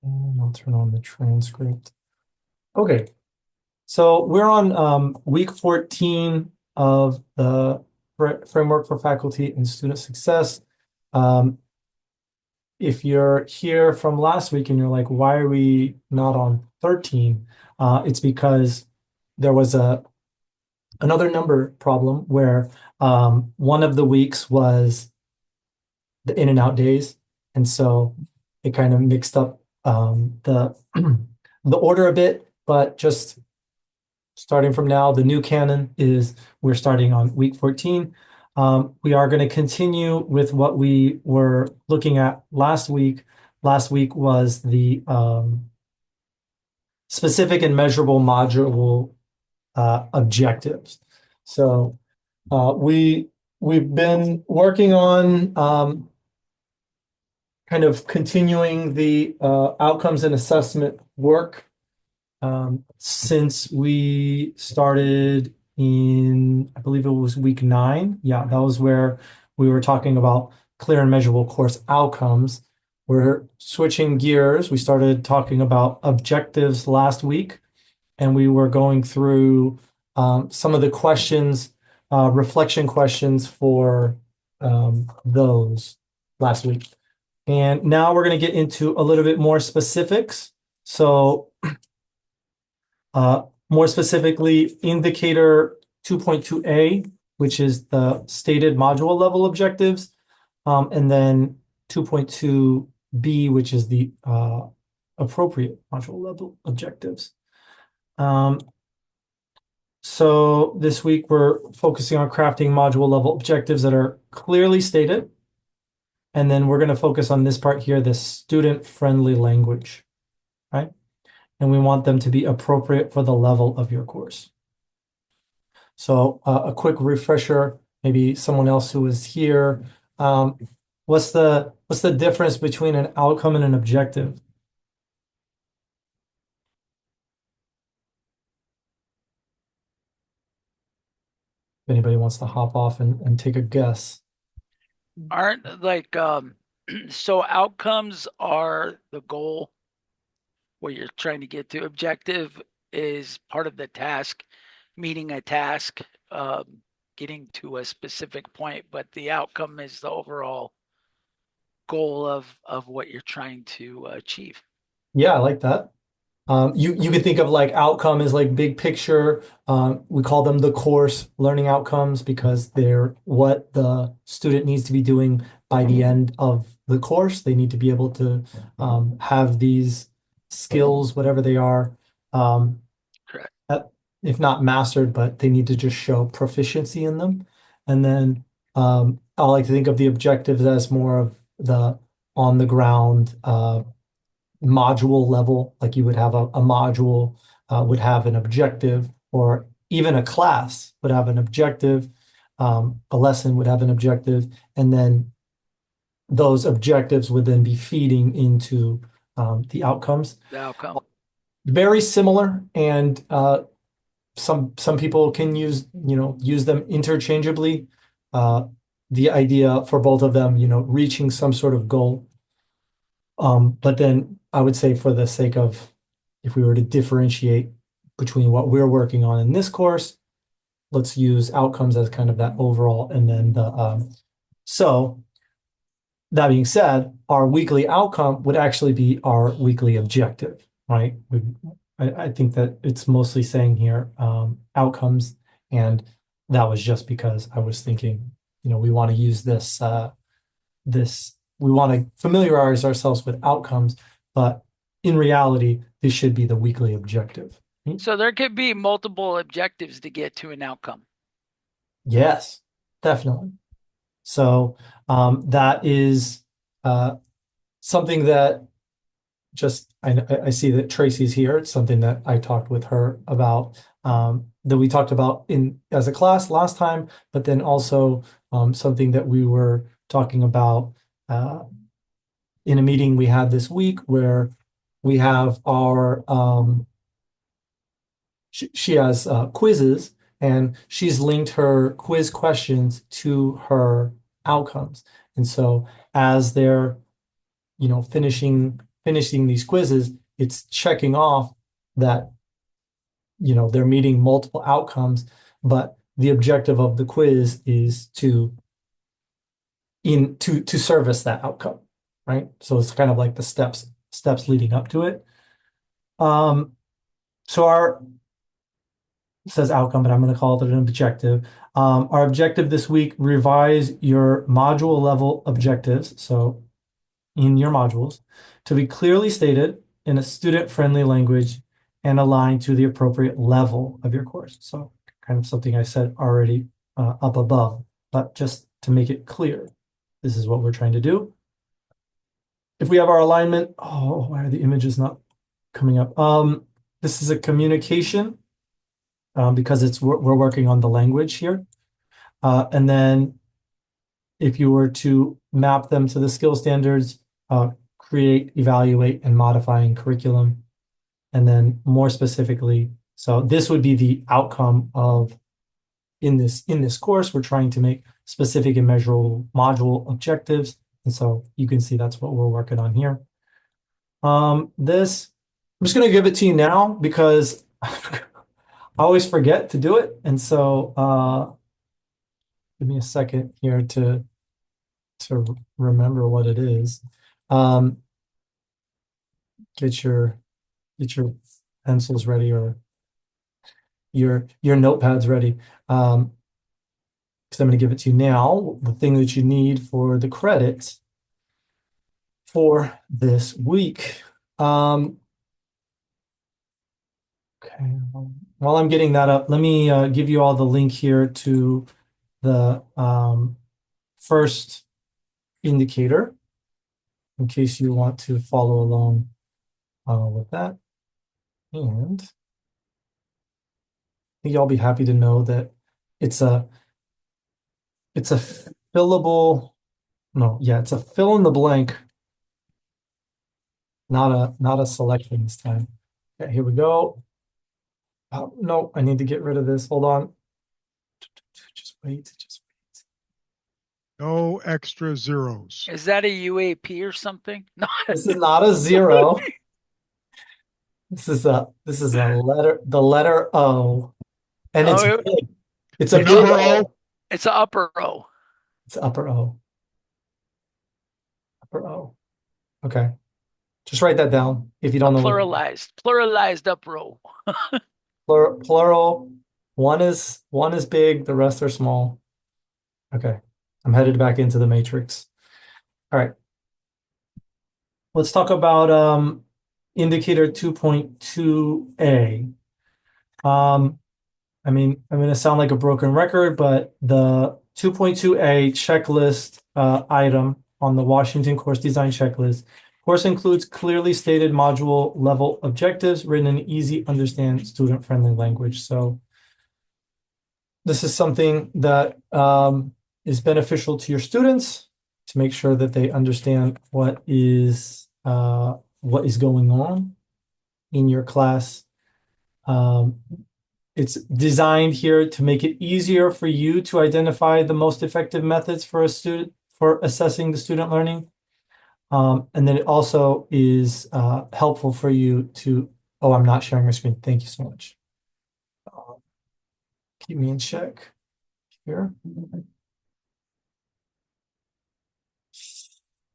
And I'll turn on the transcript. Okay, so we're on week 14 of the Framework for Faculty and Student Success. Um, if you're here from last week and you're like, why are we not on 13? It's because there was another number problem where one of the weeks was the in and out days. And so it kind of mixed up the the order a bit, but just starting from now, the new canon is we're starting on week 14. We are going to continue with what we were looking at last week. Last week was the specific and measurable module objectives. So we've been working on kind of continuing the outcomes and assessment work since we started in, I believe it was week 9. Yeah, that was where we were talking about clear and measurable course outcomes. We're switching gears. We started talking about objectives last week, and we were going through some of the questions, reflection questions for those last week. And now we're going to get into a little bit more specifics. So more specifically, indicator 2.2a, which is the stated module level objectives, and then 2.2b, which is the appropriate module level objectives. So this week we're focusing on crafting module level objectives that are clearly stated. And then we're going to focus on this part here, the student-friendly language, right? And we want them to be appropriate for the level of your course. So a quick refresher, maybe someone else who was here. What's the difference between an outcome and an objective? If anybody wants to hop off and take a guess. Aren't like so outcomes are the goal where you're trying to get to. Objective is part of the task, meeting a task, getting to a specific point, but the outcome is the overall goal of what you're trying to achieve. Yeah, I like that. You could think of like outcome as like big picture. We call them the course learning outcomes because they're what the student needs to be doing by the end of the course. They need to be able to have these skills, whatever they are, Correct. if not mastered, but they need to just show proficiency in them. And then I like to think of the objectives as more of the on the ground module level, like you would have a module would have an objective, or even a class would have an objective, a lesson would have an objective, and then those objectives would then be feeding into the outcomes. The outcome. Very similar, and some people can use them interchangeably. The idea for both of them, reaching some sort of goal. But then I would say for the sake of, if we were to differentiate between what we're working on in this course, let's use outcomes as kind of that overall. And then so that being said, our weekly outcome would actually be our weekly objective, right? I think that it's mostly saying here outcomes. And that was just because I was thinking, we want to use this we want to familiarize ourselves with outcomes, but in reality, this should be the weekly objective. So there could be multiple objectives to get to an outcome. Yes, definitely. So that is something that I see that Tracy's here. It's something that I talked with her about, that we talked about as a class last time, but then also something that we were talking about in a meeting we had this week, where we have our she has quizzes, and she's linked her quiz questions to her outcomes. And so as they're finishing finishing these quizzes, it's checking off that, they're meeting multiple outcomes, but the objective of the quiz is to service that outcome, right? So it's kind of like the steps leading up to it. So it says outcome, but I'm going to call it an objective. Our objective this week, revise your module level objectives. So in your modules to be clearly stated in a student-friendly language and aligned to the appropriate level of your course. So kind of something I said already up above, but just to make it clear, this is what we're trying to do. If we have our alignment, oh, why are the images not coming up? This is a communication because we're working on the language here. And then if you were to map them to the skill standards, create, evaluate, and modifying curriculum. And then more specifically, so this would be the outcome of in this course, we're trying to make specific and measurable module objectives. And so you can see that's what we're working on here. I'm just going to give it to you now because I always forget to do it. And so give me a second here to remember what it is. Get your pencils ready or your notepads ready. Because I'm going to give it to you now, the thing that you need for the credits for this week. Okay, while I'm getting that up, let me give you all the link here to the first indicator in case you want to follow along with that. And I think y'all be happy to know that it's a fillable, it's a fill in the blank, not a selection this time. Okay, here we go. Oh, no, I need to get rid of this. Hold on. Just wait. No extra zeros. Is that a UAP or something? No. This is not a zero. This is a letter, the letter O. And it's Oh, big. It's a The big number O. O. it's an upper O. It's upper O. Upper O. Okay. Just write that down if you don't know what Pluralized upper O. plural. One is big, the rest are small. Okay. I'm headed back into the matrix. All right. Let's talk about indicator 2.2a. I mean, I'm going to sound like a broken record, but the 2.2a checklist item on the Washington course design checklist course includes clearly stated module level objectives written in easy understand student-friendly language. So this is something that is beneficial to your students to make sure that they understand what is going on in your class. It's designed here to make it easier for you to identify the most effective methods for assessing the student learning. And then it also is helpful for you to, oh, I'm not sharing my screen. Thank you so much. Keep me in check here.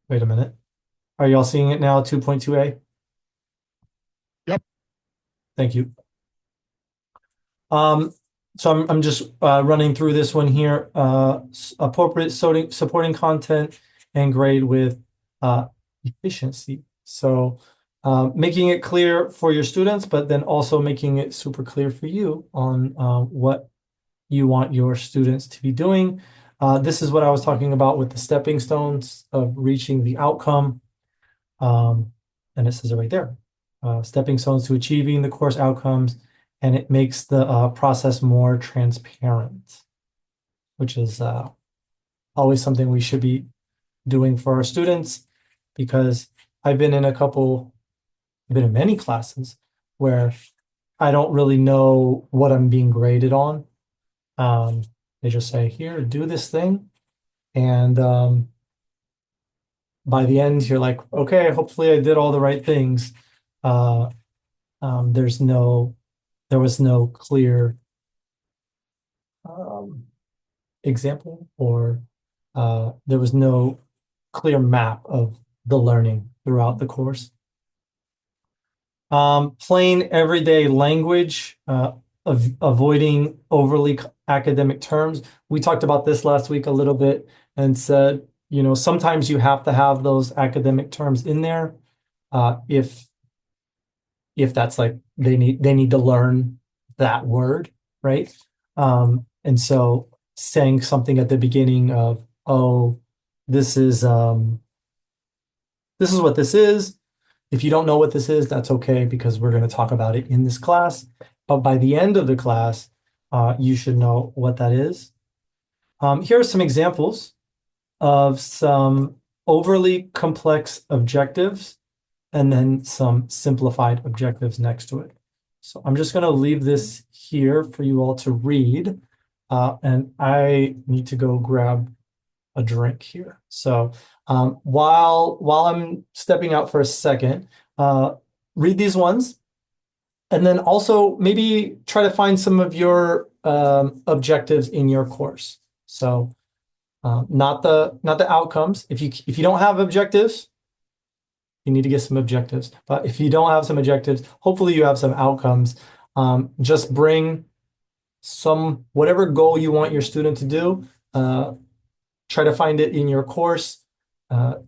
Wait a minute. Are y'all seeing it now, 2.2a? Yep. Thank you. So I'm just running through this one here. Appropriate supporting content and grade with efficiency. So making it clear for your students, but then also making it super clear for you on what you want your students to be doing. This is what I was talking about with the stepping stones of reaching the outcome. And it says it right there. Stepping stones to achieving the course outcomes, and it makes the process more transparent, which is always something we should be doing for our students, because I've been in many classes where I don't really know what I'm being graded on. They just say, here, do this thing. And by the end, you're like, okay, hopefully I did all the right things. Uh, there's there was no clear um, example, or there was no clear map of the learning throughout the course. Plain everyday language, avoiding overly academic terms. We talked about this last week a little bit and said, sometimes you have to have those academic terms in there, if that's like they need to learn that word, right? And so saying something at the beginning of, oh, this is this is what this is. If you don't know what this is, that's okay, because we're going to talk about it in this class. But by the end of the class, you should know what that is. Here are some examples of some overly complex objectives and then some simplified objectives next to it. So I'm just going to leave this here for you all to read. And I need to go grab a drink here. So while I'm stepping out for a second, read these ones, and then also maybe try to find some of your objectives in your course. So not the outcomes. If you don't have objectives, you need to get some objectives. But if you don't have some objectives, hopefully you have some outcomes. Just bring some whatever goal you want your student to do. Try to find it in your course,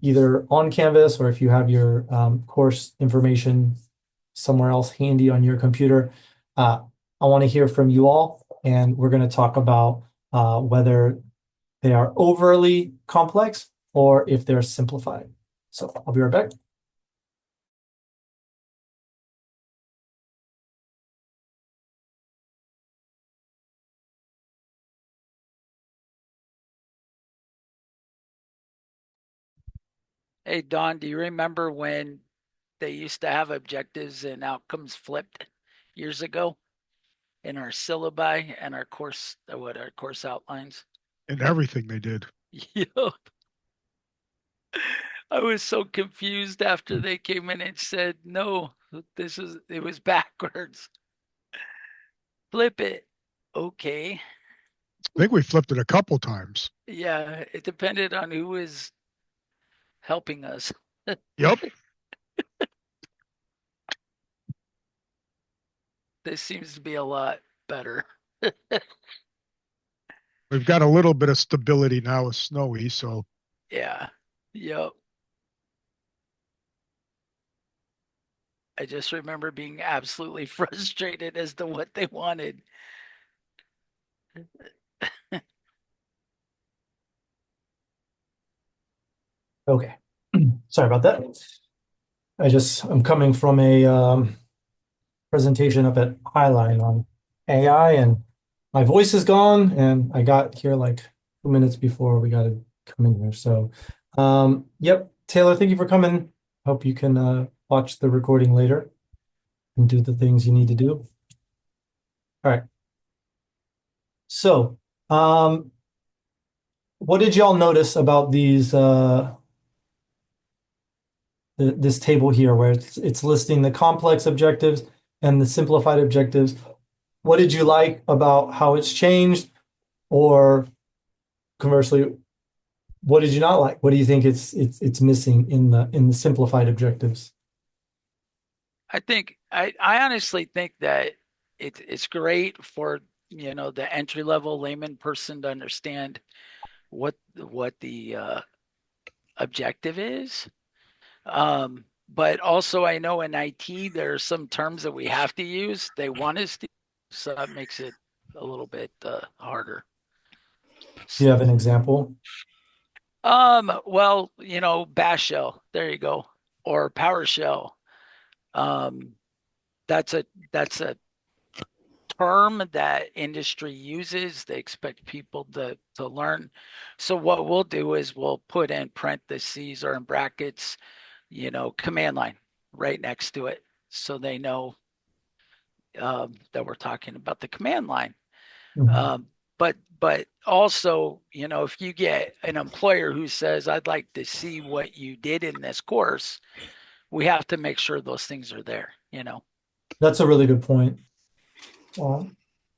either on Canvas, or if you have your course information somewhere else handy on your computer. I want to hear from you all, and we're going to talk about whether they are overly complex or if they're simplified. So I'll be right back. Hey, Don, do you remember when they used to have objectives and outcomes flipped years ago in our syllabi and our course, our course outlines? And everything they did. Yup. I was so confused after they came in and said, no, it was backwards. Flip it. Okay. I think we flipped it a couple times. Yeah, it depended on who was helping us. Yep. This seems to be a lot better. We've got a little bit of stability now with Snowy, so Yeah. Yep. I just remember being absolutely frustrated as to what they wanted. Okay. Sorry about that. I'm coming from a presentation up at Highline on AI, and my voice is gone, and I got here like 2 minutes before we got to come in here. So, yep, Taylor, thank you for coming. Hope you can watch the recording later and do the things you need to do. All right. So, what did y'all notice about this table here, where it's listing the complex objectives and the simplified objectives? What did you like about how it's changed? Or conversely, what did you not like? What do you think it's missing in the simplified objectives? I honestly think that it's great for the entry level layman person to understand what the objective is. But also I know in IT there are some terms that we have to use. They want us to, so that makes it a little bit harder. Do you have an example? Well, bash shell, there you go, or PowerShell. Um, that's a term that industry uses. They expect people to learn. So what we'll do is we'll put in parentheses or in brackets, command line right next to it, so they know that we're talking about the command line. Mhm. Um, but also, if you get an employer who says, I'd like to see what you did in this course, we have to make sure those things are there. That's a really good point. Well,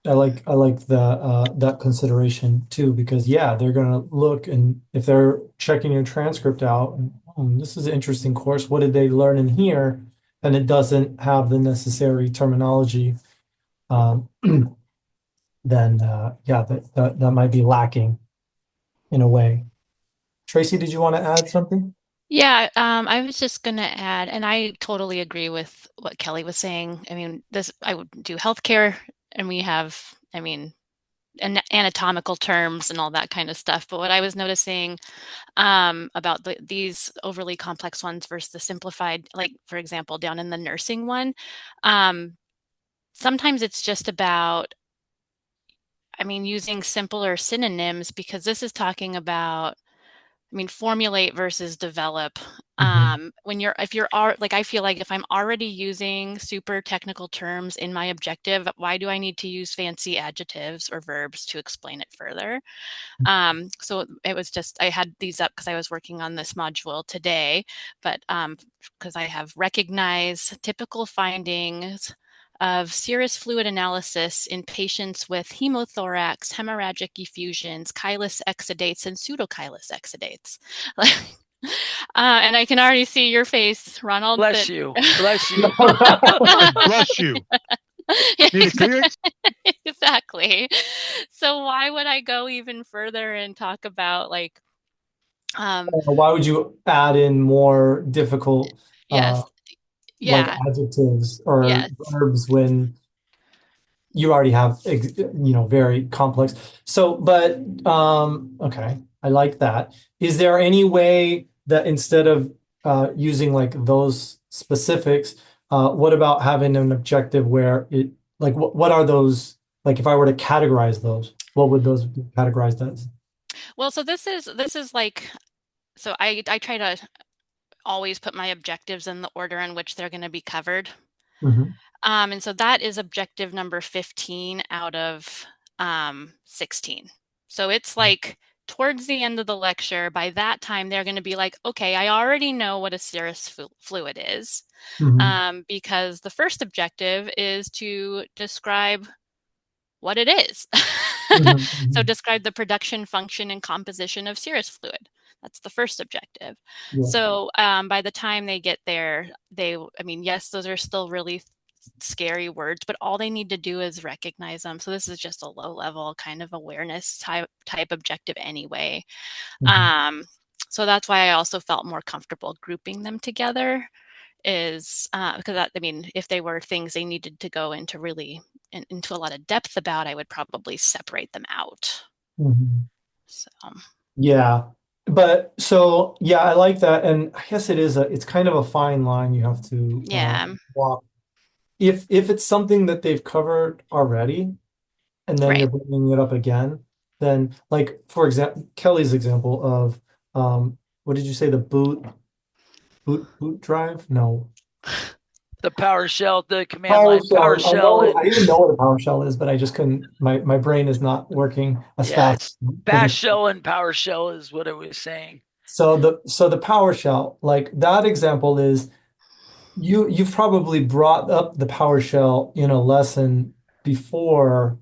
I like that consideration too, because yeah, they're gonna look, and if they're checking your transcript out, and, this is an interesting course. What did they learn in here? And it doesn't have the necessary terminology. Um, then yeah, that might be lacking in a way. Tracy, did you want to add something? Yeah, I was just gonna add, and I totally agree with what Kelly was saying. I mean, I would do healthcare, and we have, I mean, anatomical terms and all that kind of stuff. But what I was noticing about these overly complex ones versus the simplified, like for example, down in the nursing one, um, sometimes it's just about, I mean, using simpler synonyms because this is talking about, I mean, formulate versus develop. Mhm. If you're like, I feel like if I'm already using super technical terms in my objective, why do I need to use fancy adjectives or verbs to explain it further? So it was just, I had these up because I was working on this module today, but because I have recognized typical findings of serous fluid analysis in patients with hemothorax, hemorrhagic effusions, chylous exudates, and pseudochylous exudates. And I can already see your face, Ronald, Bless that you. Bless you. Bless you. Need a Kleenex? exactly. So why would I go even further and talk about like Why would you add in more difficult yes, like yeah, adjectives or yes. verbs when you already have very complex. So, but okay, I like that. Is there any way that instead of using like those specifics, what about having an objective where it like what are those, like if I were to categorize those, what would those be categorized as? Well, so this is like, so I try to always put my objectives in the order in which they're going to be covered. Mhm. And so that is objective number 15 out of 16. So it's like towards the end of the lecture, by that time, they're going to be like, okay, I already know what a serous fluid is, Mhm. because the first objective is to describe what it is. Mhm. So Mhm. describe the production, function, and composition of serous fluid. That's the first objective. Yeah. So by the time they get there, I mean, yes, those are still really scary words, but all they need to do is recognize them. So this is just a low level kind of awareness type objective anyway. Mhm. Um, so that's why I also felt more comfortable grouping them together is because I mean, if they were things they needed to go into really into a lot of depth about, I would probably separate them out. Mhm. So Yeah. But so yeah, I like that. And I guess it's kind of a fine line you have to yeah, walk. If it's something that they've covered already and then you're right. bringing it up again, then like for example, Kelly's example of what did you say, the boot drive? No. The PowerShell, the command line PowerShell. PowerShell, I and even know what a PowerShell is, but I just couldn't, my brain is not working as yeah, fast. it's Bash shell and PowerShell is what I was saying. So the PowerShell, like that example is you've probably brought up the PowerShell in a lesson before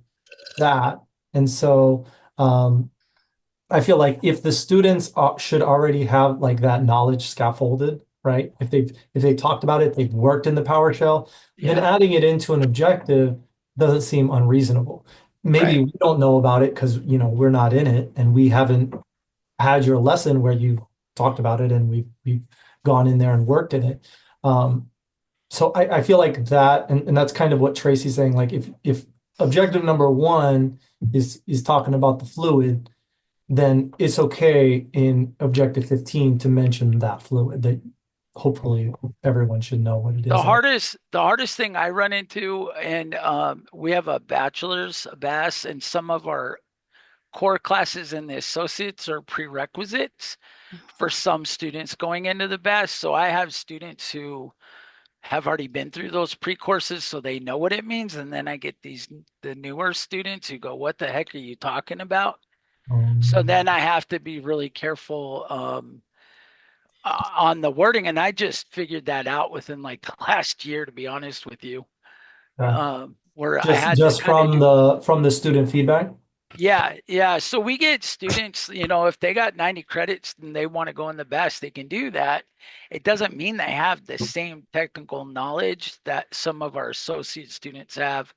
that. And so I feel like if the students should already have like that knowledge scaffolded, right? If they've talked about it, they've worked in the PowerShell, then Yeah, adding it into an objective doesn't seem unreasonable. Maybe right. we don't know about it because we're not in it and we haven't had your lesson where you talked about it and we've gone in there and worked in it. Um, so I feel like that, and that's kind of what Tracy's saying. Like if objective number one is talking about the fluid, then it's okay in objective 15 to mention that fluid that hopefully everyone should know what it The is. hardest, the hardest thing I run into, and we have a bachelor's, a BAS, and some of our core classes and the associates are prerequisites for some students going into the BAS. So I have students who have already been through those pre-courses, so they know what it means. And then I get the newer students who go, "What the heck are you talking about?" So then I have to be really careful on the wording, and I just figured that out within like the last year, to be honest with you, Yeah. where I Just had to just kind of do. from the student feedback. Yeah, yeah. So we get students, if they got 90 credits and they want to go in the best, they can do that. It doesn't mean they have the same technical knowledge that some of our associate students have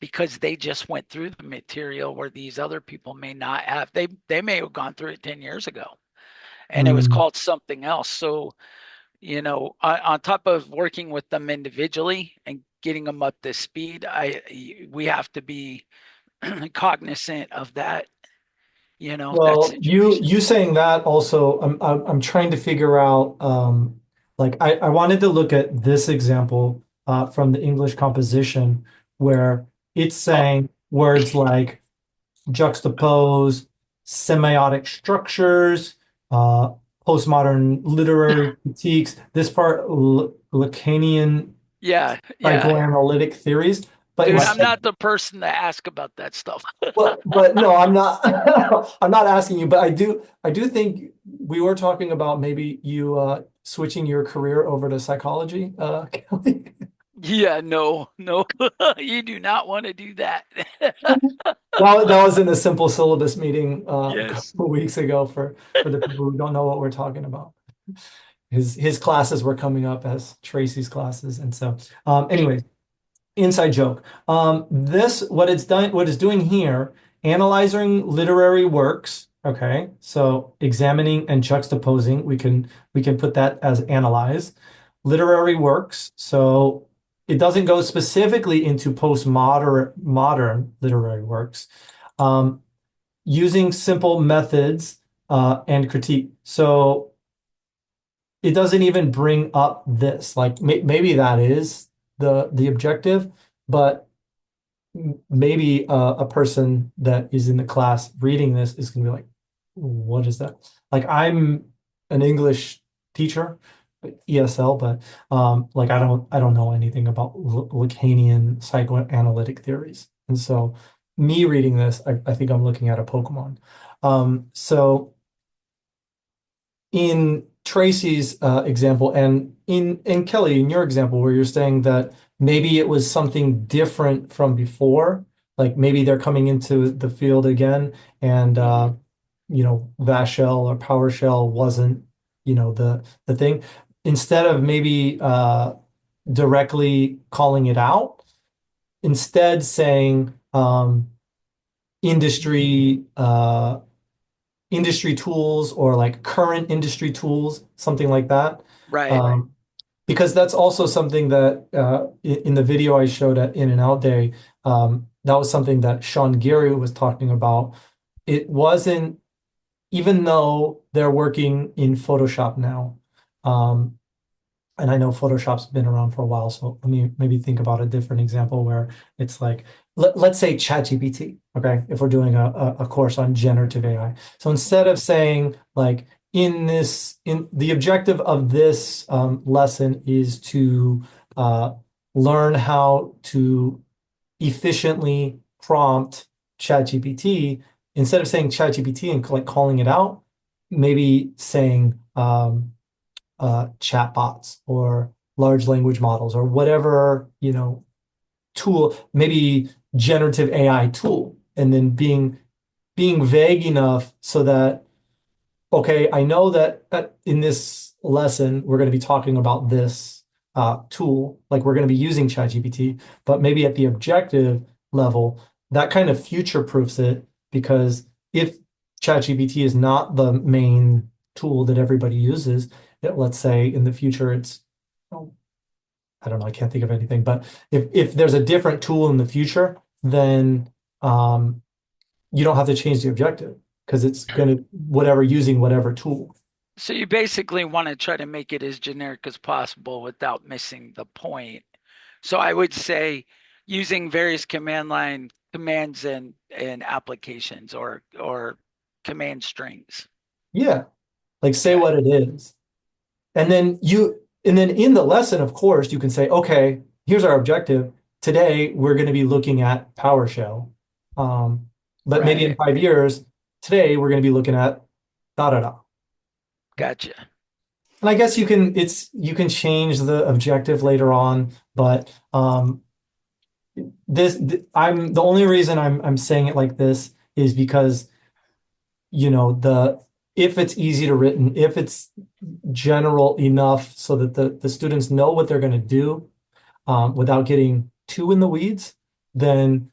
because they just went through the material where these other people may not have. They may have gone through it 10 years ago and it was Mm. called something else. So, on top of working with them individually and getting them up to speed, we have to be cognizant of that Well, you situation. you saying that also, I'm trying to figure out, like I wanted to look at this example from the English composition where it's Oh, saying words like juxtapose, semiotic structures, uh, postmodern literary critiques. This part, Lacanian yeah, yeah. psychoanalytic theories, but Dude, I'm instead. not the person to ask about that stuff. But no, I'm not. I'm not asking you, but I do think we were talking about maybe you switching your career over to psychology, Kelly. Yeah, no, no. You do not want to do that. That was in a simple syllabus meeting a Yes. couple of weeks ago for the people who don't know what we're talking about. His classes were coming up as Tracy's classes, and so anyway, inside joke. This what it's doing here, analyzing literary works. Okay, so examining and juxtaposing, we can put that as analyze literary works. So it doesn't go specifically into postmodern modern literary works. Um, Using simple methods and critique. So it doesn't even bring up this. Like maybe that is the objective, but maybe a person that is in the class reading this is going to be like, what is that? Like I'm an English teacher, ESL, but like I don't know anything about Lacanian psychoanalytic theories. And so me reading this, I think I'm looking at a Pokemon. So in Tracy's example, and in Kelly, in your example, where you're saying that maybe it was something different from before, like maybe they're coming into the field again, and Mhm. VASHL or PowerShell wasn't, the thing. Instead of maybe directly calling it out, instead saying industry industry tools or like current industry tools, something like that. Right. Um, because that's also something that in the video I showed at In and Out Day, that was something that Sean Geary was talking about. It wasn't, even though they're working in Photoshop now, um, and I know Photoshop's been around for a while, so let me maybe think about a different example where it's like, let's say ChatGPT, okay, if we're doing a course on generative AI. So instead of saying like in the objective of this lesson is to learn how to efficiently prompt ChatGPT, instead of saying ChatGPT and like calling it out, maybe saying chatbots or large language models or whatever, tool, maybe generative AI tool, and then being vague enough so that, okay, I know that in this lesson we're going to be talking about this tool, like we're going to be using ChatGPT, but maybe at the objective level, that kind of future proofs it because if ChatGPT is not the main tool that everybody uses, let's say in the future it's, oh, I don't know, I can't think of anything, but if there's a different tool in the future, then um, you don't have to change the objective because it's going to whatever using whatever tool. So you basically want to try to make it as generic as possible without missing the point. So I would say using various command line commands and applications or command strings. Yeah, like say Okay. what it is. And then And then in the lesson, of course, you can say, okay, here's our objective. Today, we're going to be looking at PowerShell. But maybe in Right. 5 years, today, we're going to be looking at da da da. Gotcha. And I guess you can change the objective later on, but I'm the only reason I'm saying it like this is because the if it's easy to written, if it's general enough so that the students know what they're going to do without getting too in the weeds, then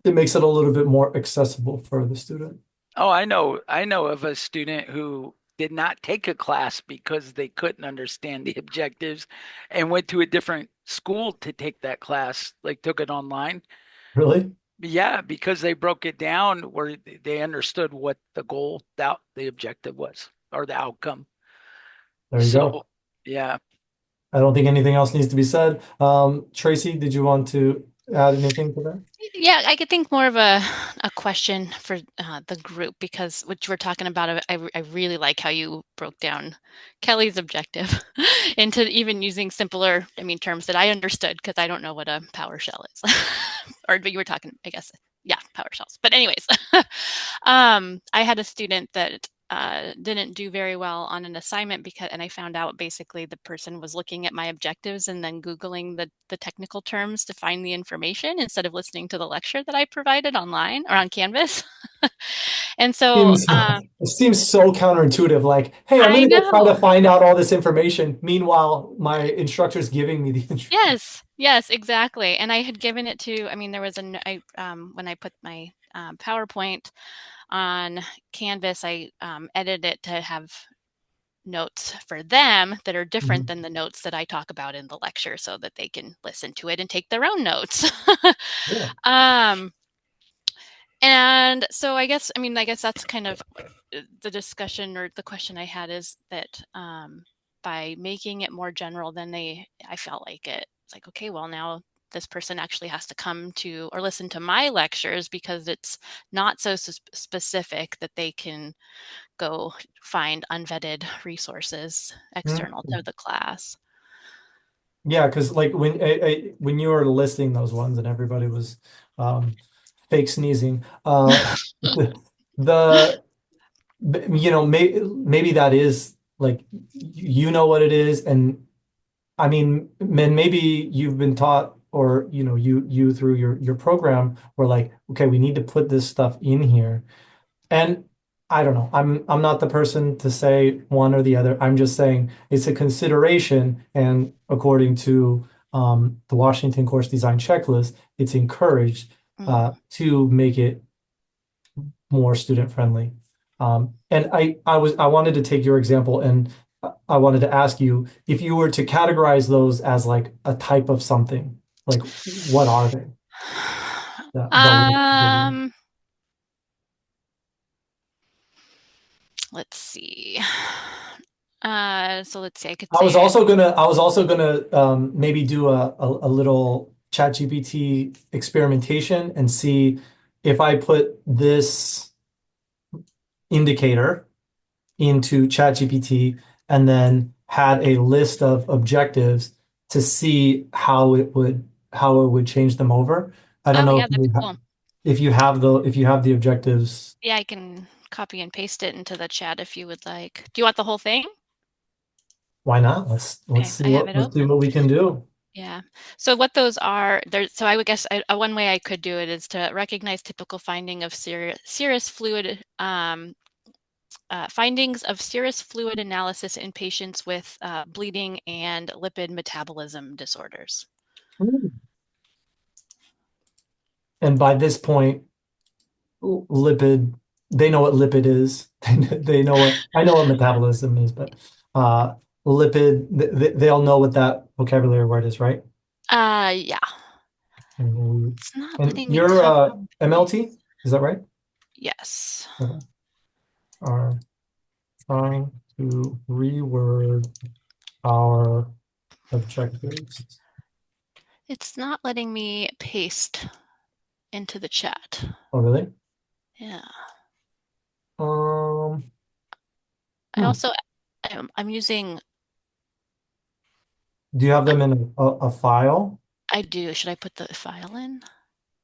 it makes it a little bit more accessible for the student. Oh, I know of a student who did not take a class because they couldn't understand the objectives and went to a different school to take that class, like took it online. Really? Yeah, because they broke it down where they understood what the goal, the objective was, or the outcome. There you go. So, yeah. I don't think anything else needs to be said. Tracy, did you want to add anything to that? Yeah, I could think more of a question for the group, because what you were talking about, I really like how you broke down Kelly's objective into even using simpler, terms that I understood, because I don't know what a PowerShell is. But you were talking, I guess, yeah, PowerShells. But anyways, I had a student that didn't do very well on an assignment and I found out basically the person was looking at my objectives and then Googling the technical terms to find the information instead of listening to the lecture that I provided online or on Canvas. And so Seems it seems so counterintuitive. Like, hey, I'm I gonna go try to know. find out all this information. Meanwhile, my instructor's giving me the information. Yes, exactly. And I had given it to, there was when I put my PowerPoint on Canvas, I edited it to have notes for them that are different than the notes that I talk about in the lecture, so that they can listen to it and take their own notes. Yeah. um, and so I guess that's kind of the discussion, or the question I had, is that by making it more general, then I felt like it's like, okay, well, now this person actually has to come to or listen to my lectures, because it's not so specific that they can go find unvetted resources external Mhm. to the class. Yeah, because like when you were listing those ones and everybody was um, fake sneezing, the maybe that is like you know what it is, and I mean, and maybe you've been taught, or you through your program were like, okay, we need to put this stuff in here. And I don't know. I'm not the person to say one or the other. I'm just saying it's a consideration, and according to the Washington Course Design Checklist, it's encouraged Mm. to make it more student friendly. And I wanted to take your example, and I wanted to ask you if you were to categorize those as like a type of something, like what are they? The Um, let's see. So let's see. I could say I was also gonna maybe do a little ChatGPT experimentation and see if I put this indicator into ChatGPT and then had a list of objectives to see how it would change them over. I don't Oh know yeah, that'd be cool. if you have the objectives. Yeah, I can copy and paste it into the chat if you would like. Do you want the whole thing? Why not? Okay, I have it Let's see open. what we can do. Yeah. So what those are, there. So I would guess one way I could do it is to recognize typical serous fluid findings of serous fluid analysis in patients with bleeding and lipid metabolism disorders. And by this point, lipid, they know what lipid is. They know what I know what metabolism is, but uh lipid, they'll know what that vocabulary word is, right? Yeah. And It's not and letting me you're copy and MLT, paste. is that right? Yes. Okay. Are trying to reword our objectives. It's not letting me paste into the chat. Oh, really? Yeah. Um, I hmm. also, I'm using Do you have them in a file? I do. Should I put the file in?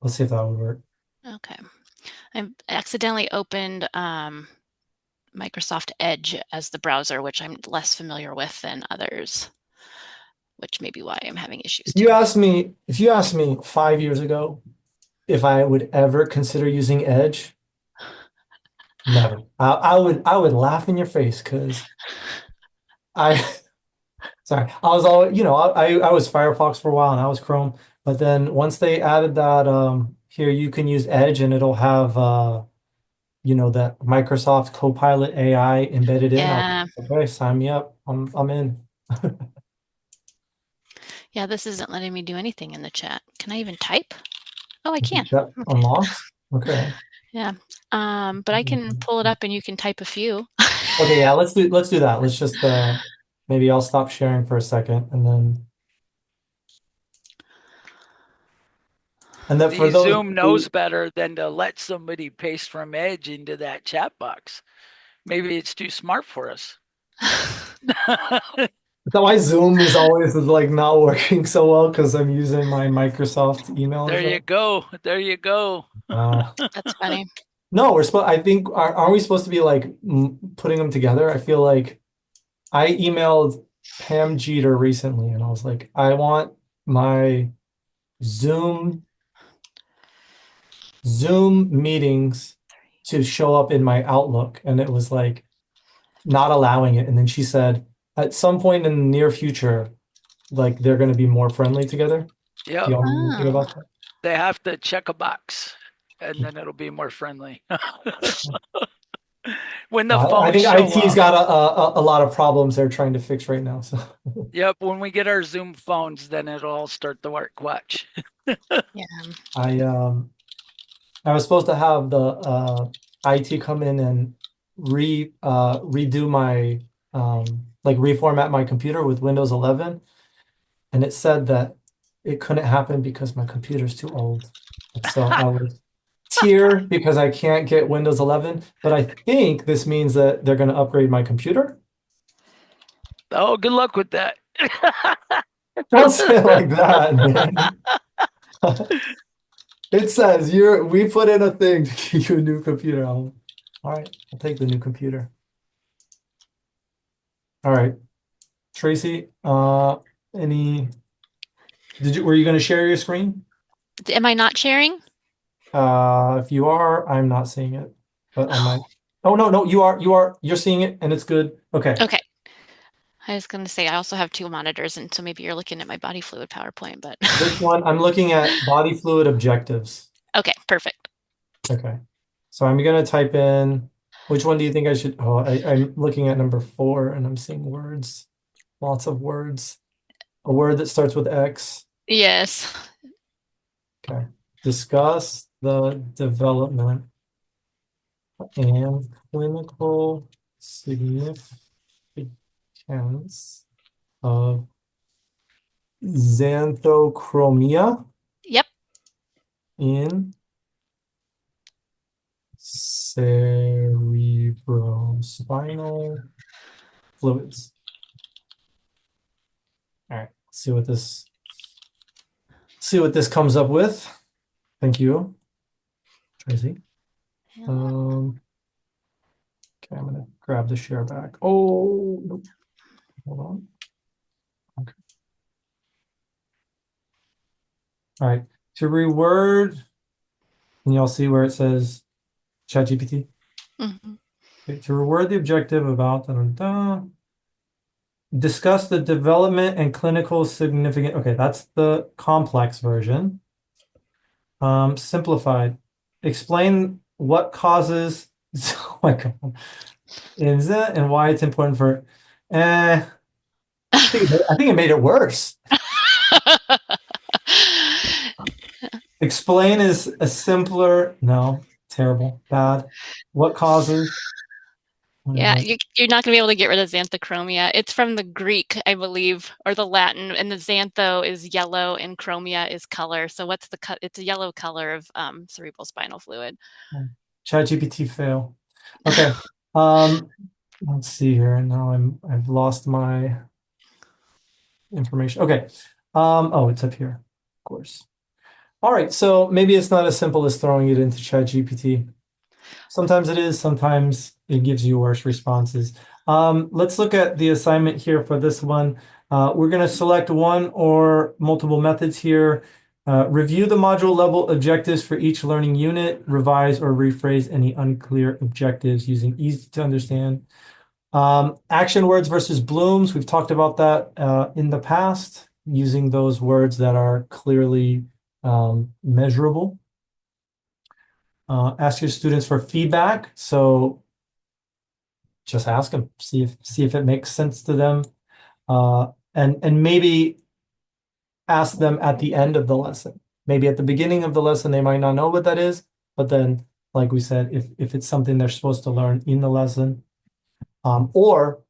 Let's see if that would work. Okay. I accidentally opened Microsoft Edge as the browser, which I'm less familiar with than others, which may be why I'm having issues too. If you asked me 5 years ago if I would ever consider using Edge, never. I would laugh in your face because I sorry, I was all I was Firefox for a while and I was Chrome, but then once they added that here you can use Edge and it'll have that Microsoft Copilot AI embedded in. I was Yeah. like, okay, sign me up. I'm in. Yeah, this isn't letting me do anything in the chat. Can I even type? Oh, I can. Chat Okay. unlocked. Okay. Yeah. But I can pull it up and you can type a few. Okay, yeah, let's do that. Let's just maybe I'll stop sharing for a second and then for The those Zoom knows better than to let somebody paste from Edge into that chat box. Maybe it's too smart for us. is that why Zoom is always like not working so well because I'm using my Microsoft email There you address. go. There you go. That's funny. No, we're supposed. I think aren't we supposed to be like putting them together? I feel like I emailed Pam Jeter recently, and I was like, I want my Zoom meetings to show up in my Outlook, and it was like not allowing it. And then she said, at some point in the near future, like they're going to be more friendly together. Do Yep. y'all know anything Oh. about that? They have to check a box and then it'll be more friendly. When the I phones think show IT's up. got a lot of problems they're trying to fix right now. So Yep, when we get our Zoom phones, then it'll all start to work. Watch. Yeah. I was supposed to have the IT come in and redo my like reformat my computer with Windows 11, and it said that it couldn't happen because my computer's too old. And so I was tier because I can't get Windows 11, but I think this means that they're going to upgrade my computer. Oh, good luck with that. Don't say it like that, man. It says we put in a thing to get you a new computer. All right, I'll take the new computer. All right. Tracy, were you going to share your screen? Am I not sharing? If you are, I'm not seeing it, but I might. Oh, no, you're seeing it and it's good. Okay. Okay. I was going to say I also have two monitors, and so maybe you're looking at my body fluid PowerPoint, but This one, I'm looking at body fluid objectives. okay, perfect. Okay. So I'm going to type in, which one do you think I should? Oh, I'm looking at number 4 and I'm seeing words, lots of words. A word that starts with X. Yes. Okay. Discuss the development and clinical significance of xanthochromia Yep. in cerebrospinal fluids. All right, see what this comes up with. Thank you, Tracy. Yeah. Okay, I'm gonna grab the share back. Oh, nope. Hold on. Okay. All right. To reword, can y'all see where it says ChatGPT? Mhm. Okay, to reword the objective about discuss the development and clinical significant. Okay, that's the complex version. Simplified. Explain what causes. Oh my God. Is it and why it's important for. I think it made it worse. Explain is a simpler. No, terrible, bad. What causes? What is Yeah, it? you're not going to be able to get rid of xanthochromia. It's from the Greek, I believe, or the Latin, and the xantho is yellow and chromia is color. So what's the it's a yellow color of cerebral spinal fluid. ChatGPT fail. Okay. Let's see here. Now I've lost my. information. Okay. Oh, it's up here, of course. All right, so maybe it's not as simple as throwing it into ChatGPT. Sometimes it is, sometimes it gives you worse responses. Let's look at the assignment here for this one. We're going to select one or multiple methods here. Review the module level objectives for each learning unit. Revise or rephrase any unclear objectives using easy to understand. Action words versus blooms. We've talked about that in the past, using those words that are clearly measurable. Ask your students for feedback. So just ask them, see if it makes sense to them, and maybe ask them at the end of the lesson. Maybe at the beginning of the lesson they might not know what that is, but then, like we said, if it's something they're supposed to learn in the lesson, or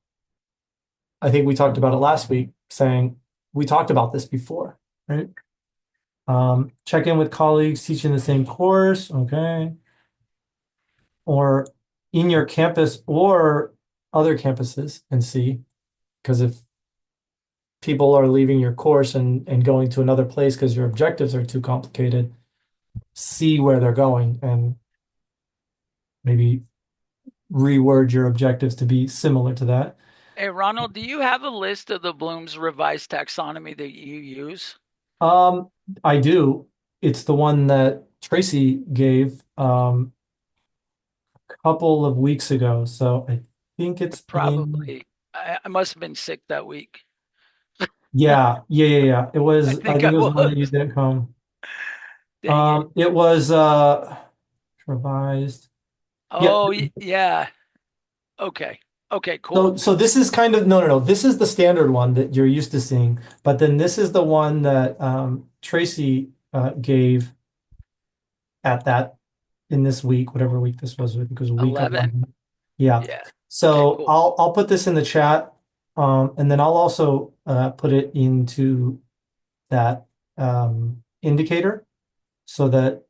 I think we talked about it last week, saying we talked about this before, right? Check in with colleagues teaching the same course, okay, or in your campus or other campuses and see, because if people are leaving your course and going to another place because your objectives are too complicated, see where they're going and maybe reword your objectives to be similar to that. Hey, Ronald, do you have a list of the Bloom's revised taxonomy that you use? I do. It's the one that Tracy gave a couple of weeks ago, so I think it's in. Probably. I must have been sick that week. Yeah. It was, I I think think I it was the one that you was. didn't come. Dang it. It was revised. Yeah. Oh, yeah. Okay. Okay, So cool. so this is kind of no. This is the standard one that you're used to seeing, but then this is the one that Tracy gave at that in this week, whatever week this was, I think it was week 11. 11. Yeah. Yeah. Okay, So cool. I'll put this in the chat, and then I'll also put it into that indicator so that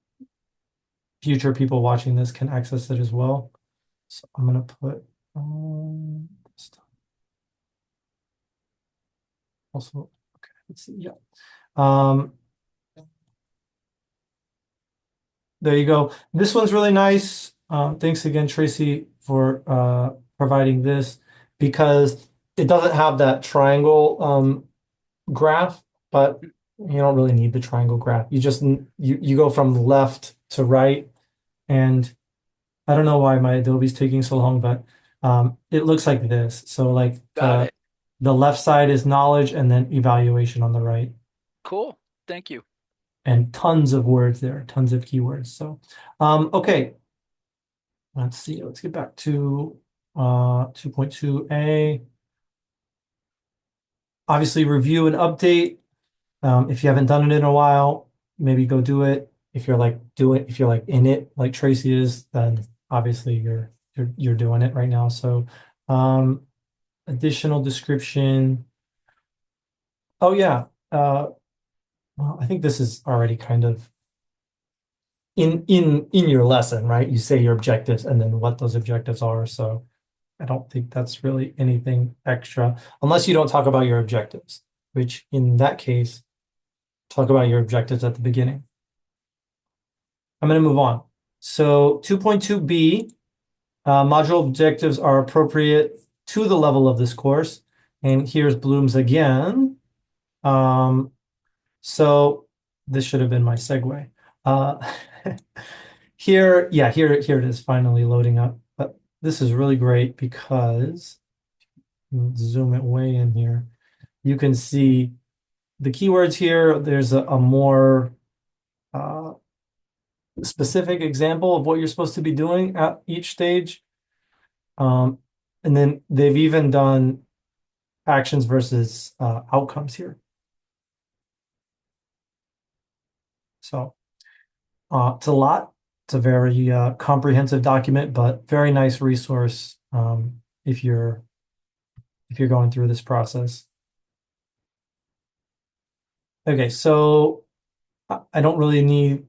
future people watching this can access it as well. So I'm gonna put also, okay, let's see, yeah. There you go. This one's really nice. Thanks again, Tracy, for providing this, because it doesn't have that triangle graph, but you don't really need the triangle graph. You just you go from left to right, and I don't know why my Adobe's taking so long, but it looks like this. So like Got it. the left side is knowledge and then evaluation on the right, Cool. Thank you. and tons of words there, tons of keywords. So okay, let's see. Let's get back to 2.2a. Obviously, review and update. If you haven't done it in a while, maybe go do it. If you're like in it, like Tracy is, then obviously you're doing it right now. So additional description. Oh yeah. Well, I think this is already kind of in your lesson, right? You say your objectives and then what those objectives are. So I don't think that's really anything extra, unless you don't talk about your objectives, which in that case, talk about your objectives at the beginning. I'm going to move on. So 2.2b, module objectives are appropriate to the level of this course. And here's Bloom's again. So this should have been my segue. Here it is finally loading up. But this is really great because, zoom it way in here, you can see the keywords here. There's a more specific example of what you're supposed to be doing at each stage. And then they've even done actions versus outcomes here. So it's a lot. It's a very comprehensive document, but very nice resource if you're going through this process. Okay, so I don't really need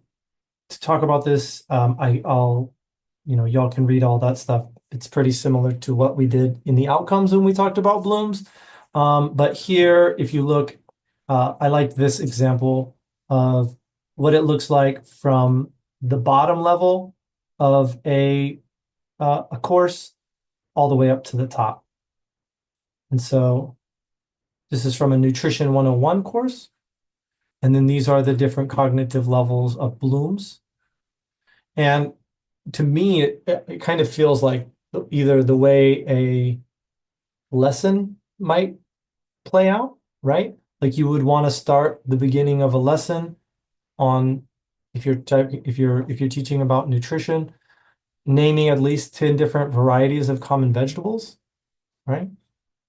to talk about this. I'll, y'all can read all that stuff. It's pretty similar to what we did in the outcomes when we talked about Bloom's. But here, if you look, I like this example of what it looks like from the bottom level of a course all the way up to the top. And so this is from a Nutrition 101 course. And then these are the different cognitive levels of Bloom's. And to me, it kind of feels like either the way a lesson might play out, right? Like you would want to start the beginning of a lesson on if you're teaching about nutrition, naming at least 10 different varieties of common vegetables, right?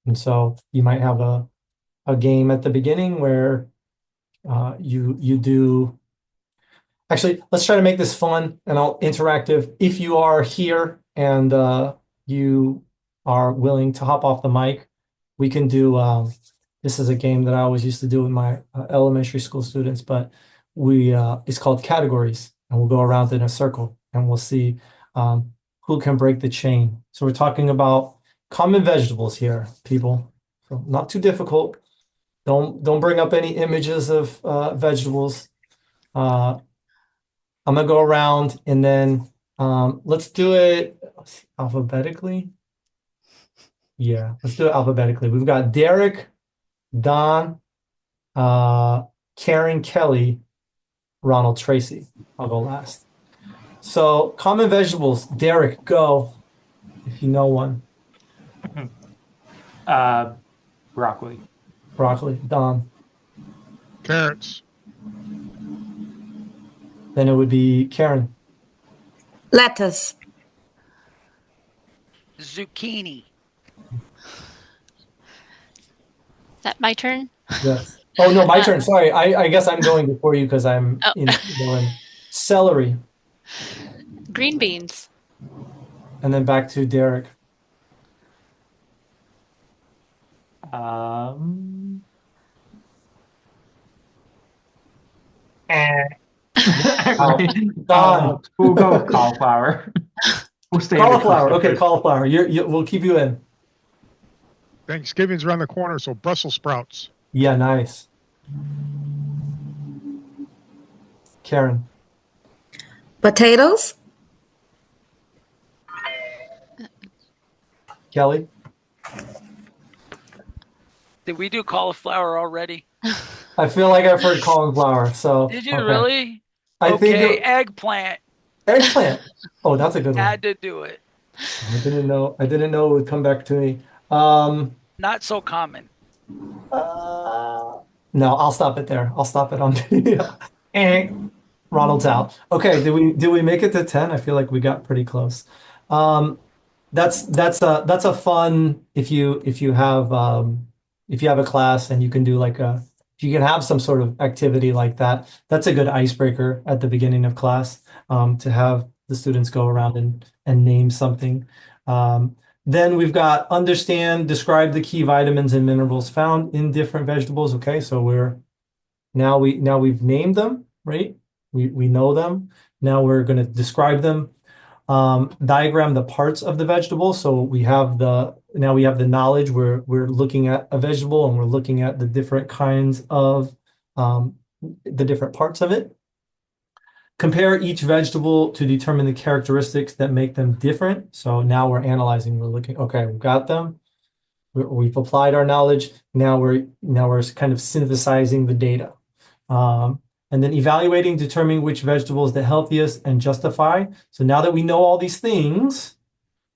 And so you might have a game at the beginning where you do. Actually, let's try to make this fun and all interactive. If you are here and you are willing to hop off the mic, we can do. This is a game that I always used to do with my elementary school students, but it's called categories, and we'll go around in a circle and we'll see who can break the chain. So we're talking about common vegetables here, people. So not too difficult. Don't bring up any images of vegetables. I'm gonna go around and then let's do it alphabetically. Yeah, let's do it alphabetically. We've got Derek, Don, Karen, Kelly, Ronald, Tracy. I'll go last. So common vegetables. Derek, go if you know one. Broccoli. Broccoli. Don. Carrots. Then it would be Karen. Lettuce. Zucchini. Is that my turn? Yes. Oh no, my turn. Sorry. I guess I'm going before you because I'm Oh. going. Celery. Green beans. And then back to Derek. Don. We'll go with cauliflower. We'll stay in the Cauliflower. cluster Okay, first. cauliflower. We'll keep you in. Thanksgiving's around the corner, so Brussels sprouts. Yeah, nice. Karen. Potatoes. Kelly. Did we do cauliflower already? I feel like I've heard cauliflower. So Did you okay. really? I think Okay, eggplant. eggplant. Oh, that's a good one. Had to do it. I didn't know it would come back to me. Not so common. No, I'll stop it there. I'll stop it on Ronald's out. Okay, did we make it to 10? I feel like we got pretty close. That's a fun if you have a class and you can do if you can have some sort of activity like that, that's a good icebreaker at the beginning of class, to have the students go around and name something. Then we've got describe the key vitamins and minerals found in different vegetables. Okay, so we've named them, right? We know them. Now we're going to describe them. Diagram the parts of the vegetable. So we have the knowledge. We're looking at a vegetable and we're looking at the different kinds of the different parts of it. Compare each vegetable to determine the characteristics that make them different. So now we're analyzing, we're looking, okay, we've got them. We've applied our knowledge. Now we're kind of synthesizing the data. And then evaluating, determining which vegetable is the healthiest and justify. So now that we know all these things,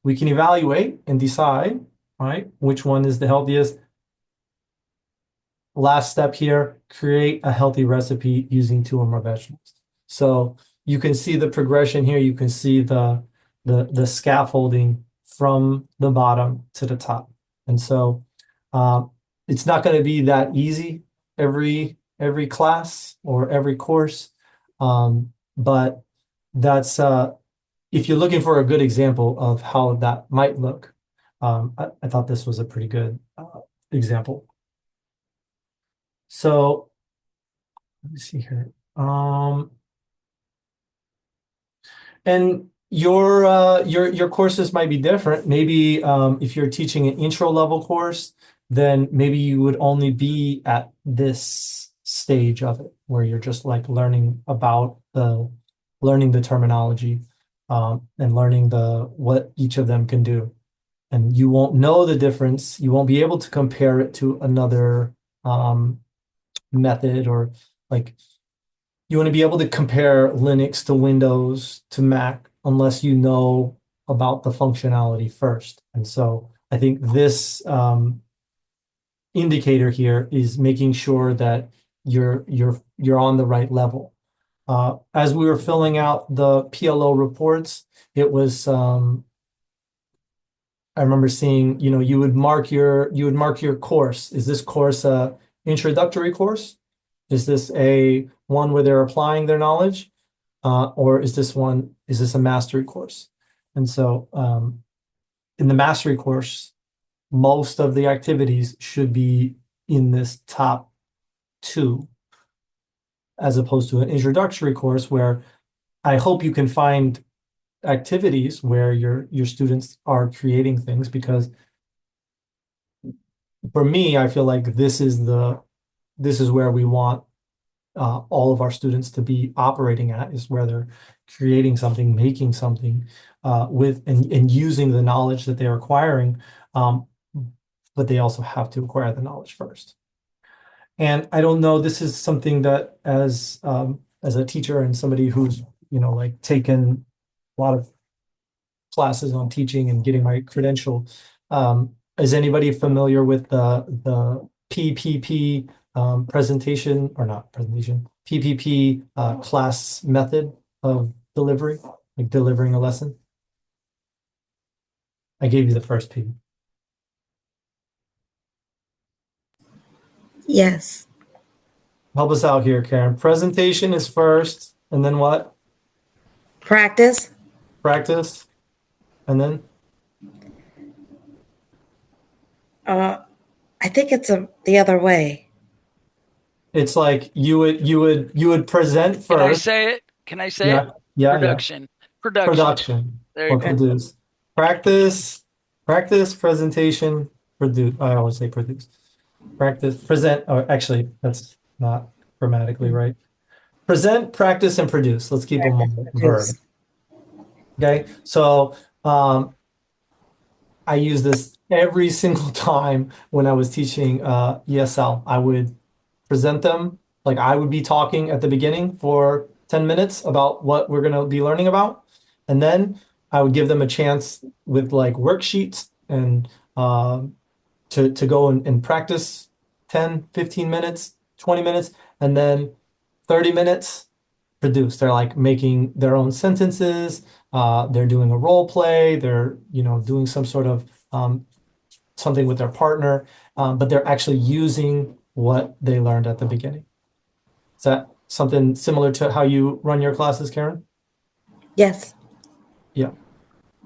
we can evaluate and decide, right, which one is the healthiest. Last step here, create a healthy recipe using 2 or more vegetables. So you can see the progression here. You can see the scaffolding from the bottom to the top. And so it's not going to be that easy every class or every course. But that's if you're looking for a good example of how that might look, I thought this was a pretty good example. So let me see here. And your courses might be different. Maybe if you're teaching an intro level course, then maybe you would only be at this stage of it where you're just like learning the terminology, and learning what each of them can do. And you won't know the difference. You won't be able to compare it to another method, or like you want to be able to compare Linux to Windows to Mac unless you know about the functionality first. And so I think this indicator here is making sure that you're on the right level. As we were filling out the PLO reports, it was I remember seeing, you would mark your course. Is this course a introductory course? Is this a one where they're applying their knowledge? Or is this a mastery course? And so in the mastery course, most of the activities should be in this top two, as opposed to an introductory course where I hope you can find activities where your students are creating things, because for me, I feel like this is where we want all of our students to be operating at, is where they're creating something, making something with and using the knowledge that they're acquiring, but they also have to acquire the knowledge first. And I don't know, this is something that as a teacher and somebody who's like taken a lot of classes on teaching and getting my credential, is anybody familiar with the PPP presentation, or not presentation, PPP class method of delivery, like delivering a lesson? I gave you the first P. Yes. Help us out here, Karen. Presentation is first, and then what? Practice. Practice, and then I think it's the other way. it's like you would present first. Can I say it? Can I say it? Yeah. Production. Production. There you Or go. produce. Practice, presentation, produce. I always say produce. Practice, present, or actually, that's not grammatically right. Present, practice, and produce. Let's keep them all verb. Okay, so I use this every single time when I was teaching ESL. I would present them, like I would be talking at the beginning for 10 minutes about what we're going to be learning about. And then I would give them a chance with like worksheets and to go and practice 10, 15 minutes, 20 minutes, and then 30 minutes produce. They're like making their own sentences. They're doing a role play. They're, doing some sort of something with their partner, but they're actually using what they learned at the beginning. Is that something similar to how you run your classes, Karen? Yes. Yeah.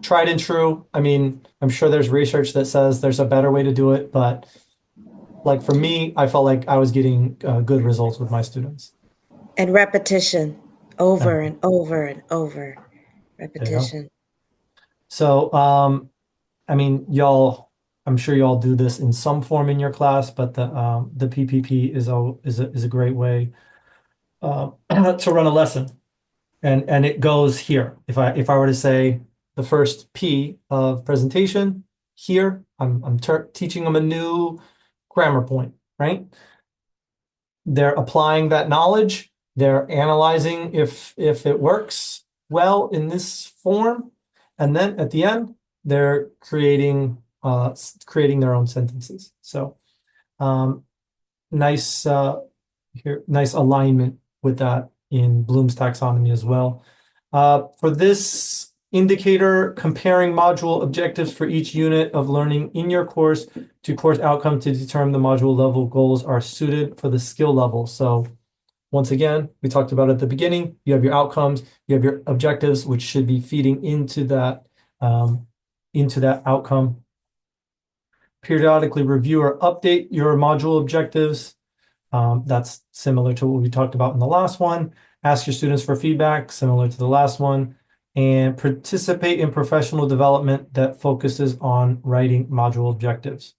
Tried and true. I mean, I'm sure there's research that says there's a better way to do it, but like for me, I felt like I was getting good results with my students. And repetition, over and over and over. Repetition. So, I mean, I'm sure y'all do this in some form in your class, but the PPP is a great way to run a lesson, and it goes here. If I were to say the first P of presentation here, I'm teaching them a new grammar point, right? They're applying that knowledge. They're analyzing if it works well in this form, and then at the end, they're creating their own sentences. So nice nice alignment with that in Bloom's taxonomy as well. For this indicator, comparing module objectives for each unit of learning in your course to course outcome to determine the module level goals are suited for the skill level. So once again, we talked about at the beginning, you have your outcomes, you have your objectives, which should be feeding into that outcome. Periodically review or update your module objectives. That's similar to what we talked about in the last one. Ask your students for feedback, similar to the last one. And participate in professional development that focuses on writing module objectives.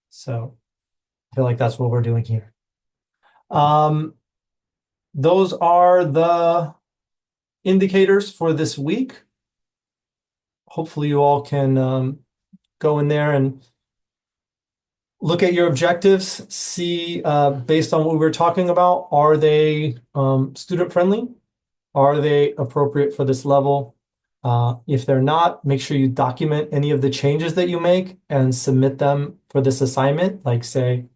So I feel like that's what we're doing here. Those are the indicators for this week. Hopefully you all can go in there and look at your objectives, see based on what we were talking about, are they student friendly? Are they appropriate for this level? If they're not, make sure you document any of the changes that you make and submit them for this assignment. Like say,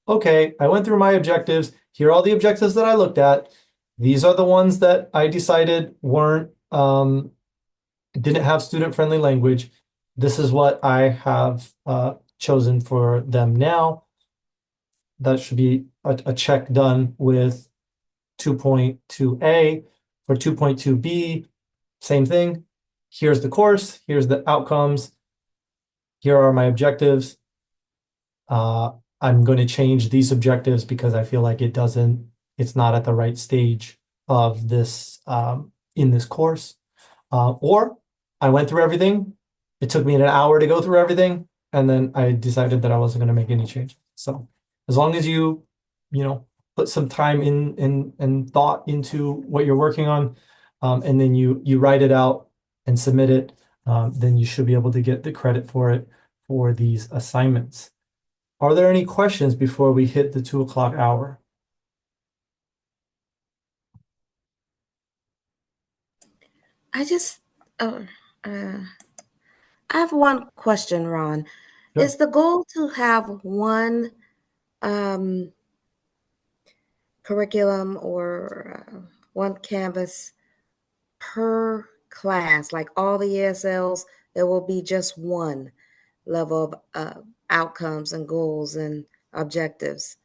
okay, I went through my objectives. Here are all the objectives that I looked at. These are the ones that I decided didn't have student-friendly language. This is what I have chosen for them now. That should be a check done with 2.2a. For 2.2b, same thing. Here's the course, here's the outcomes, here are my objectives. I'm going to change these objectives because I feel like it's not at the right stage of this in this course. Or I went through everything. It took me an hour to go through everything, and then I decided that I wasn't going to make any changes. So as long as you put some time in and thought into what you're working on, and then you write it out and submit it, then you should be able to get the credit for it for these assignments. Are there any questions before we hit the 2 o'clock hour? I just, I have one question, Ron. Sure. Is the goal to have one curriculum or one canvas per class, like all the ESLs, there will be just one level of outcomes and goals and objectives.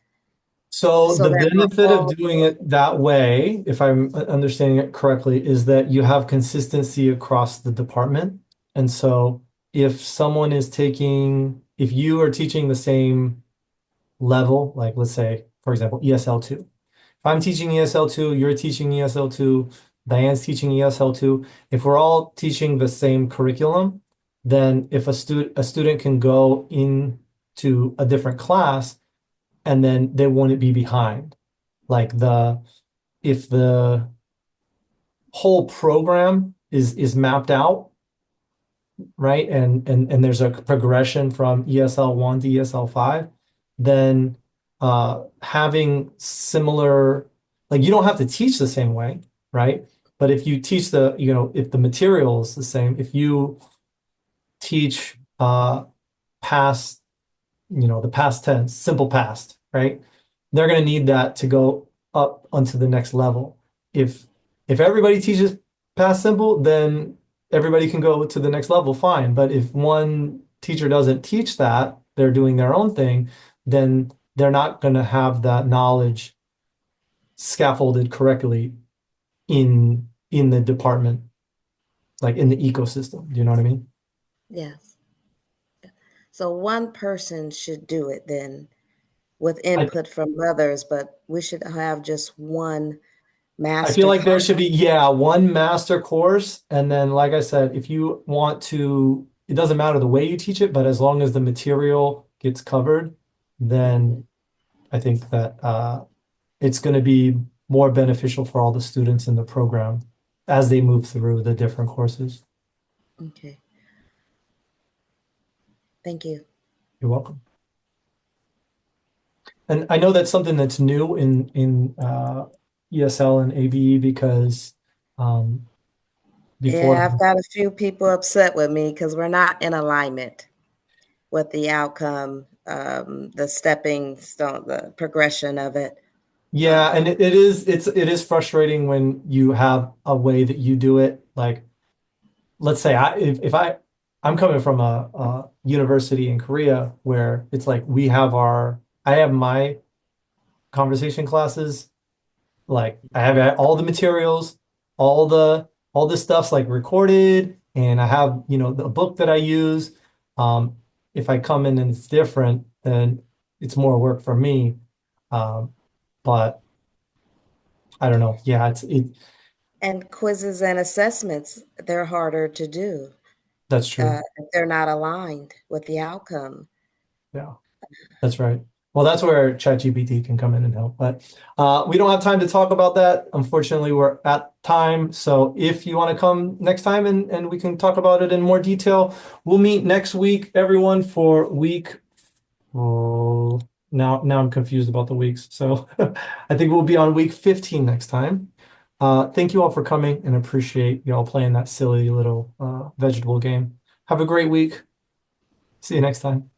So So the that we're benefit of all doing it that way, if I'm understanding it correctly, is that you have consistency across the department. And so if you are teaching the same level, like let's say, for example, ESL2. If I'm teaching ESL2, you're teaching ESL2, Diane's teaching ESL2. If we're all teaching the same curriculum, then if a student can go into a different class and then they wouldn't be behind. Like if the whole program is mapped out, right? And there's a progression from ESL1 to ESL5, then having similar, like you don't have to teach the same way, right? But if you teach if the material is the same, if you teach past, the past tense, simple past, right? They're going to need that to go up onto the next level. If everybody teaches past simple, then everybody can go to the next level, fine. But if one teacher doesn't teach that, they're doing their own thing, then they're not going to have that knowledge scaffolded correctly in the department, like in the ecosystem. Do you know what I mean? yes. So one person should do it then with I, input from others, but we should have just one I feel master like there course. should be, yeah, one master course. And then, like I said, if you want to, it doesn't matter the way you teach it, but as long as the material gets covered, then I think that it's going to be more beneficial for all the students in the program as they move through the different courses. Okay. Thank you. You're welcome. And I know that's something that's new in ESL and ABE because before. Yeah, I've got a few people upset with me because we're not in alignment with the outcome, the stepping stone, the progression of it. Yeah, and it is frustrating when you have a way that you do it. Like, let's say I'm coming from a university in Korea where it's like I have my conversation classes, like I have all the materials, all the stuff's like recorded, and I have, the book that I use. Um, if I come in and it's different, then it's more work for me. But I don't know. Yeah, And quizzes and assessments, they're harder to do that's true. if they're not aligned with the outcome. Yeah, that's right. Well, that's where ChatGPT can come in and help. But we don't have time to talk about that. Unfortunately, we're at time. So if you want to come next time and we can talk about it in more detail, we'll meet next week, everyone, for week. Oh, now I'm confused about the weeks. So I think we'll be on week 15 next time. Thank you all for coming and appreciate y'all playing that silly little vegetable game. Have a great week. See you next time.